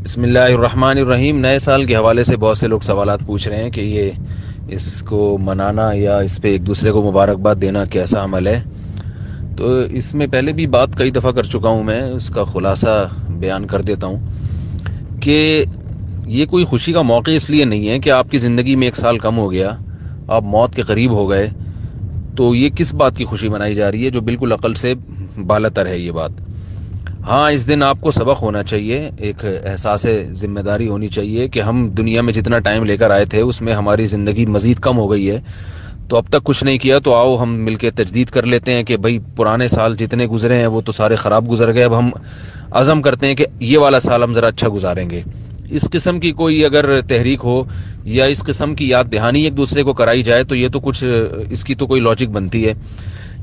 بسم اللہ الرحمن الرحیم۔ نئے سال کے حوالے سے بہت سے لوگ سوالات پوچھ رہے ہیں کہ یہ اس کو منانا یا اس پہ ایک دوسرے کو مبارکباد دینا کیسا عمل ہے۔ تو اس میں پہلے بھی بات کئی دفعہ کر چکا ہوں، میں اس کا خلاصہ بیان کر دیتا ہوں کہ یہ کوئی خوشی کا موقع اس لیے نہیں ہے کہ آپ کی زندگی میں ایک سال کم ہو گیا، آپ موت کے قریب ہو گئے، تو یہ کس بات کی خوشی منائی جا رہی ہے جو بالکل عقل سے بالاتر ہے یہ بات۔ ہاں، اس دن آپ کو سبق ہونا چاہیے، ایک احساس ذمہ داری ہونی چاہیے کہ ہم دنیا میں جتنا ٹائم لے کر آئے تھے اس میں ہماری زندگی مزید کم ہو گئی ہے، تو اب تک کچھ نہیں کیا، تو آؤ ہم مل کے تجدید کر لیتے ہیں کہ بھائی پرانے سال جتنے گزرے ہیں وہ تو سارے خراب گزر گئے، اب ہم عزم کرتے ہیں کہ یہ والا سال ہم ذرا اچھا گزاریں گے۔ اس قسم کی کوئی اگر تحریک ہو یا اس قسم کی یاد دہانی ایک دوسرے کو کرائی جائے تو یہ تو کچھ اس کی تو کوئی لاجک بنتی ہے۔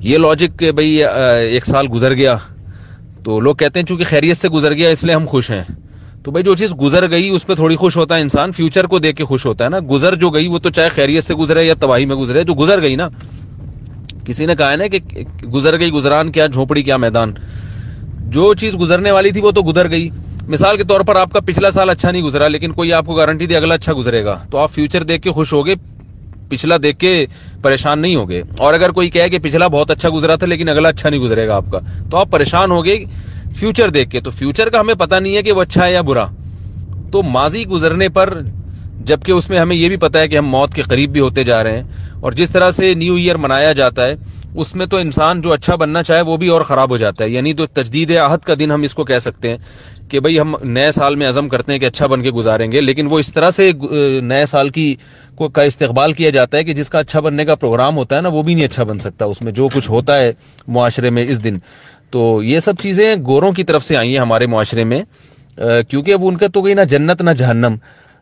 یہ لاجک کہ بھئی ایک سال گزر گیا تو لوگ کہتے ہیں چونکہ خیریت سے گزر گیا اس لیے ہم خوش ہیں، تو بھائی جو چیز گزر گئی اس پہ تھوڑی خوش ہوتا ہے انسان، فیوچر کو دیکھ کے خوش ہوتا ہے نا۔ گزر جو گئی وہ تو چاہے خیریت سے گزرے یا تباہی میں گزرے، جو گزر گئی نا، کسی نے کہا ہے نا کہ گزر گئی گزران کیا جھونپڑی کیا میدان، جو چیز گزرنے والی تھی وہ تو گزر گئی۔ مثال کے طور پر آپ کا پچھلا سال اچھا نہیں گزرا لیکن کوئی آپ کو گارنٹی دے اگلا اچھا گزرے گا، تو آپ فیوچر دیکھ کے خوش ہوگے، پچھلا دیکھ کے پریشان نہیں ہوگے۔ اور اگر کوئی کہے کہ پچھلا بہت اچھا گزرا تھا لیکن اگلا اچھا نہیں گزرے گا آپ کا، تو آپ پریشان ہوگے فیوچر دیکھ کے۔ تو فیوچر کا ہمیں پتہ نہیں ہے کہ وہ اچھا ہے یا برا، تو ماضی گزرنے پر جبکہ اس میں ہمیں یہ بھی پتہ ہے کہ ہم موت کے قریب بھی ہوتے جا رہے ہیں، اور جس طرح سے نیو ایئر منایا جاتا ہے اس میں تو انسان جو اچھا بننا چاہے وہ بھی اور خراب ہو جاتا ہے، یعنی تو تجدید عہد کا دن ہم اس کو کہہ سکتے ہیں کہ بھئی ہم نئے سال میں عزم کرتے ہیں کہ اچھا بن کے گزاریں گے، لیکن وہ اس طرح سے نئے سال کا استقبال کیا جاتا ہے کہ جس کا اچھا بننے کا پروگرام ہوتا ہے نا وہ بھی نہیں اچھا بن سکتا، اس میں جو کچھ ہوتا ہے معاشرے میں اس دن۔ تو یہ سب چیزیں گوروں کی طرف سے آئی ہیں ہمارے معاشرے میں، کیونکہ اب ان کا تو کوئی نہ جنت نہ جہنم،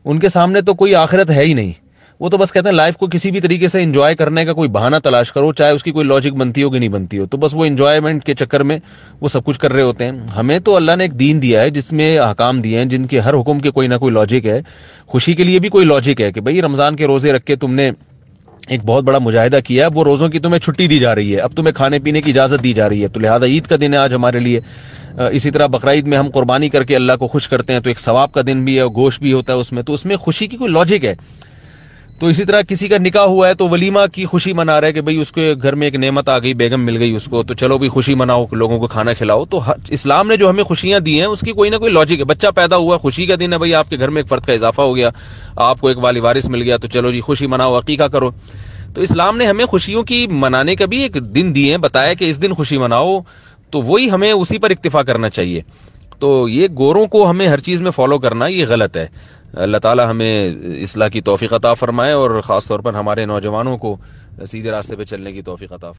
ان کے سامنے تو کوئی آخرت ہے ہی نہیں، وہ تو بس کہتے ہیں لائف کو کسی بھی طریقے سے انجوائے کرنے کا کوئی بہانہ تلاش کرو، چاہے اس کی کوئی لاجک بنتی ہو کہ نہیں بنتی ہو، تو بس وہ انجوائمنٹ کے چکر میں وہ سب کچھ کر رہے ہوتے ہیں۔ ہمیں تو اللہ نے ایک دین دیا ہے جس میں احکام دیے ہیں جن کے ہر حکم کے کوئی نہ کوئی لاجک ہے۔ خوشی کے لیے بھی کوئی لاجک ہے کہ بھئی رمضان کے روزے رکھ کے تم نے ایک بہت بڑا مجاہدہ کیا ہے، اب وہ روزوں کی تمہیں چھٹی دی جا رہی ہے، اب تمہیں کھانے پینے کی اجازت دی جا رہی ہے، تو لہذا عید کا دن ہے آج ہمارے لیے۔ اسی طرح بقرعید میں ہم قربانی کر کے اللہ کو خوش کرتے ہیں تو ایک ثواب کا دن بھی ہے اور گوشت بھی ہوتا ہے اس میں، تو اس میں خوشی کی کوئی لاجک ہے۔ تو اسی طرح کسی کا نکاح ہوا ہے تو ولیمہ کی خوشی منا رہا ہے کہ بھئی اس کے گھر میں ایک نعمت آ گئی، بیگم مل گئی اس کو، تو چلو بھی خوشی مناؤ، لوگوں کو کھانا کھلاؤ۔ تو اسلام نے جو ہمیں خوشیاں دی ہیں اس کی کوئی نہ کوئی لاجک ہے۔ بچہ پیدا ہوا، خوشی کا دن ہے، بھئی آپ کے گھر میں ایک فرد کا اضافہ ہو گیا، آپ کو ایک والی وارث مل گیا، تو چلو جی خوشی مناؤ، عقیقہ کرو۔ تو اسلام نے ہمیں خوشیوں کی منانے کا بھی ایک دن دیے ہیں، بتایا کہ اس دن خوشی مناؤ، تو وہی ہمیں اسی پر اکتفا کرنا چاہیے۔ تو یہ گوروں کو ہمیں ہر چیز میں فالو کرنا یہ غلط ہے۔ اللہ تعالی ہمیں اصلاح کی توفیق عطا فرمائے اور خاص طور پر ہمارے نوجوانوں کو سیدھے راستے پہ چلنے کی توفیق عطا فرمائے۔